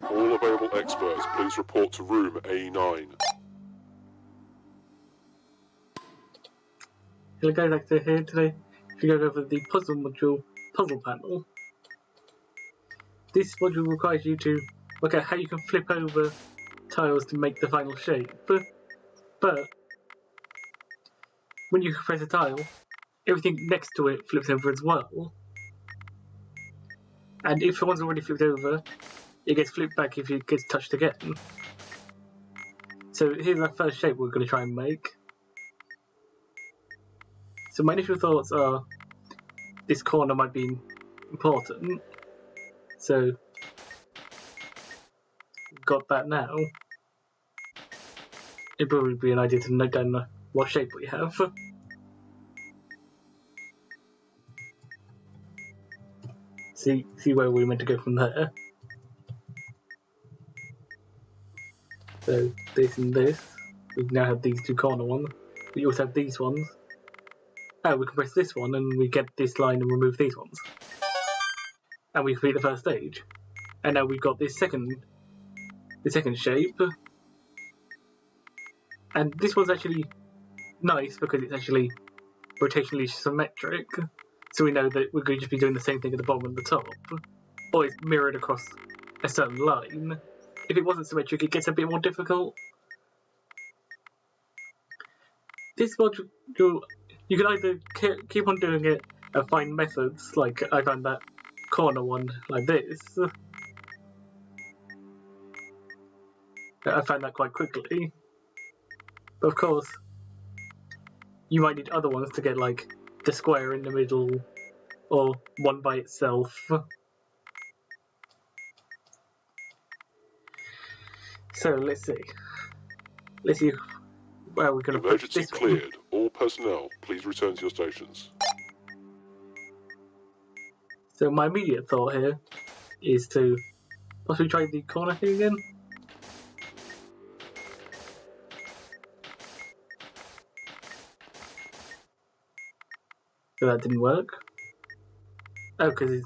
All available experts, please report to room A9. Hello guys, Actor here. Today we're going over the puzzle module puzzle panel. This module requires you to work out how you can flip over tiles to make the final shape. But when you press a tile, everything next to it flips over as well. And if someone's already flipped over, it gets flipped back if it gets touched again. So here's our first shape we're going to try and make. So my initial thoughts are this corner might be important. So got that now. It'd probably be an idea to note down what shape we have. See where we're meant to go from there. So this and this. We now have these two corner ones. We also have these ones. Oh, we can press this one and we get this line and remove these ones. And we complete the first stage. And now we've got this second shape. And this one's actually nice because it's actually rotationally symmetric. So we know that we're going to just be doing the same thing at the bottom and the top. Or it's mirrored across a certain line. If it wasn't symmetric, it gets a bit more difficult. This module, you can either keep on doing it and find methods, like I found that corner one like this. I found that quite quickly. But of course, you might need other ones to get like the square in the middle or one by itself. So let's see where we're going to put Emergency this cleared. one. All personnel, please return to your stations. So my immediate thought here is to possibly try the corner thing again. So that didn't work. Oh, because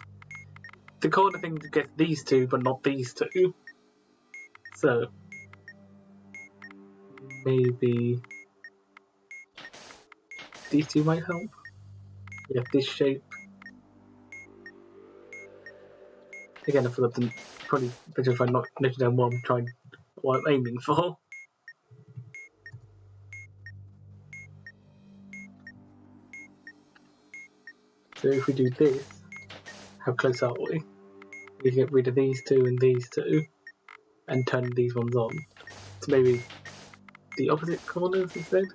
the corner thing gets these two, but not these two. So maybe these two might help. We have this shape. Again, I forgot to probably better if I'm not noting down what I'm aiming for. So if we do this, how close are we? We get rid of these two, and turn these ones on. So maybe the opposite corners instead.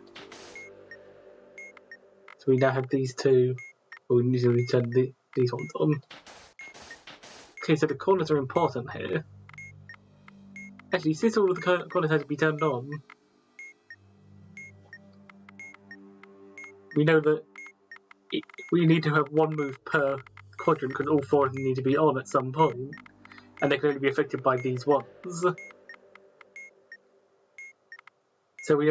So we now have these two, but we need to turn these ones on. Okay, so the corners are important here. Actually, since all of the corners have to be turned on, we know that we need to have one move per quadrant because all four of them need to be on at some point, and they can only be affected by these ones. So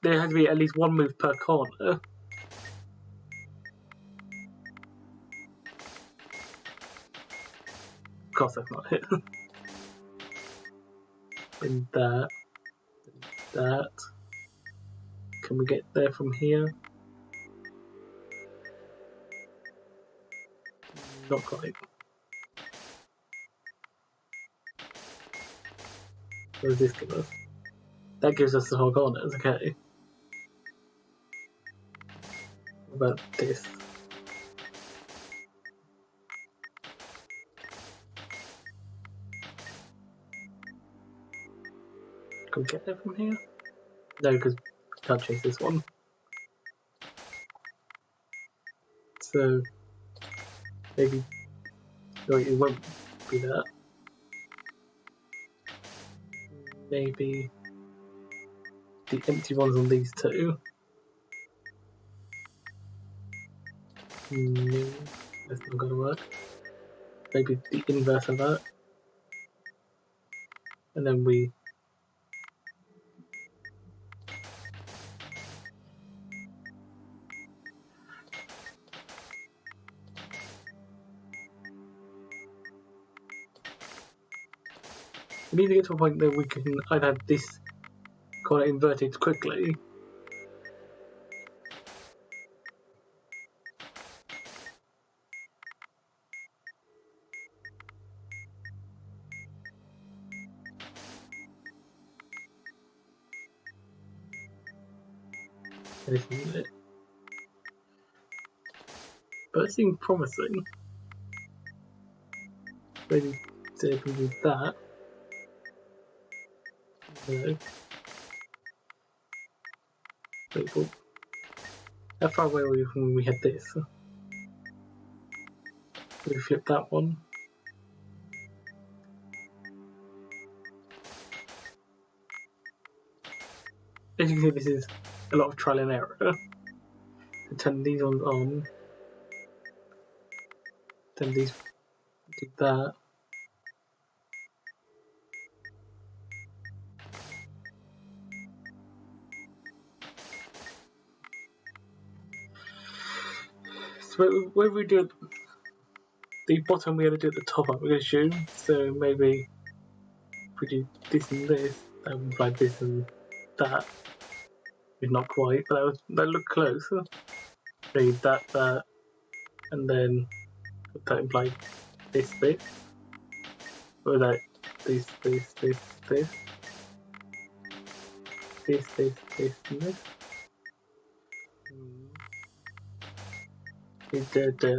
there has to be at least one move per corner. Of course, that's not it. And that. Can we get there from here? Not quite. What does this give us? That gives us the whole corners, okay. What about this? Can we get there from here? No, because we can't chase this one. So maybe no, it won't be that. Maybe the empty ones on these two. No, that's not gonna work. Maybe the inverse of that. And then we We need to get to a point that we can either have this corner inverted quickly. This isn't it. But it seems promising. Maybe see if we can do that. No. Wait, well, how far away were we from when we had this? We flip that one. As you can see, this is a lot of trial and error. So turn these ones on. Then these do that. So where we do the bottom, we got to do at the top, I'm going to assume. So maybe if we do this and this, that would imply this and that. It's not quite, but that looked close. Maybe that, and then that implied this bit. Or that this, and this. Da.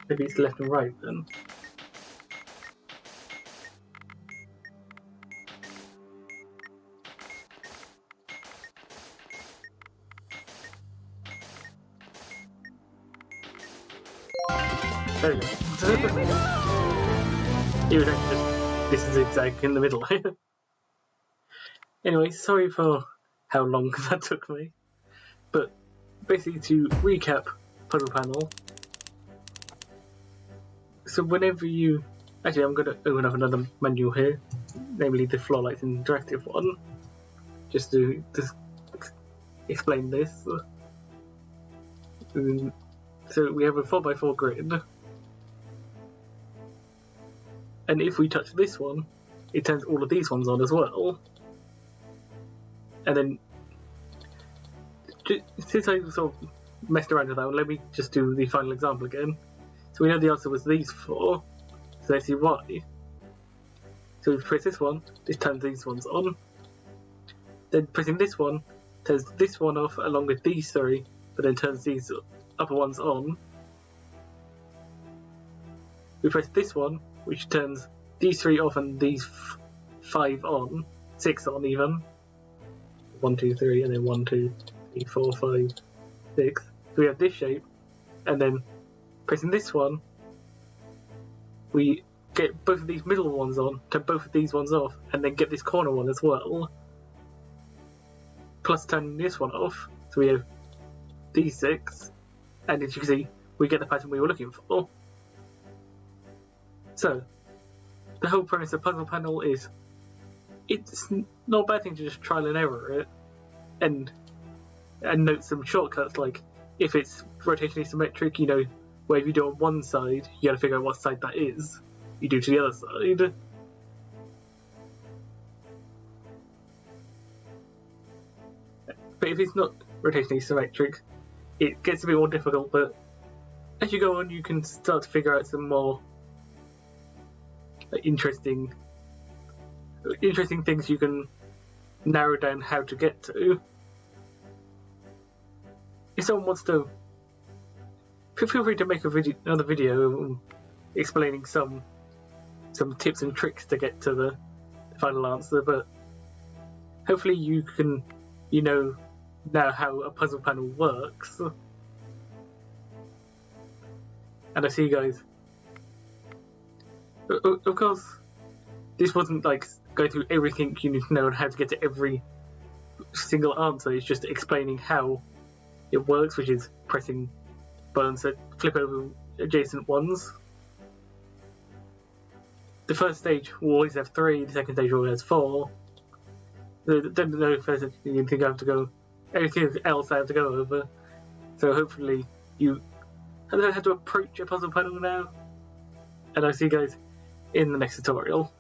Maybe it's left and right then. There we go. You would actually just this is zigzag in the middle. Anyway, sorry for how long that took me. But basically to recap Puzzle Panel. So whenever you actually I'm gonna open up another menu here, namely the Floor Lights interactive one. Just to explain this. So we have a 4x4 grid. And if we touch this one, it turns all of these ones on as well. And then, since I sort of messed around with that one, let me just do the final example again. So we know the answer was these four, so let's see why. So we press this one, this turns these ones on. Then pressing this one, turns this one off along with these three, but then turns these upper ones on. We press this one, which turns these three off and these five on, six on even. 1, 2, 3, and then 1, 2, 3, 4, 5, 6. So we have this shape, and then pressing this one, we get both of these middle ones on, turn both of these ones off, and then get this corner one as well. Plus turning this one off, so we have these 6, and as you can see, we get the pattern we were looking for. So, the whole premise of Puzzle Panel is, it's not a bad thing to just trial and error it, and note some shortcuts, like if it's rotationally symmetric, you know, where if you do it on one side, you gotta figure out what side that is, you do to the other side. But if it's not rotationally symmetric, it gets a bit more difficult, but as you go on, you can start to figure out some more interesting things you can narrow down how to get to. If someone wants to, feel free to make another video explaining some tips and tricks to get to the final answer, but hopefully you know now how a puzzle panel works. And I'll see you guys Of course, this wasn't like going through everything you need to know and how to get to every single answer. It's just explaining how it works, which is pressing buttons that flip over adjacent ones. The first stage will always have 3, the second stage always has 4. Don't know if there's anything I have to go, anything else I have to go over. So hopefully you know how to approach a puzzle panel now. And I'll see you guys in the next tutorial.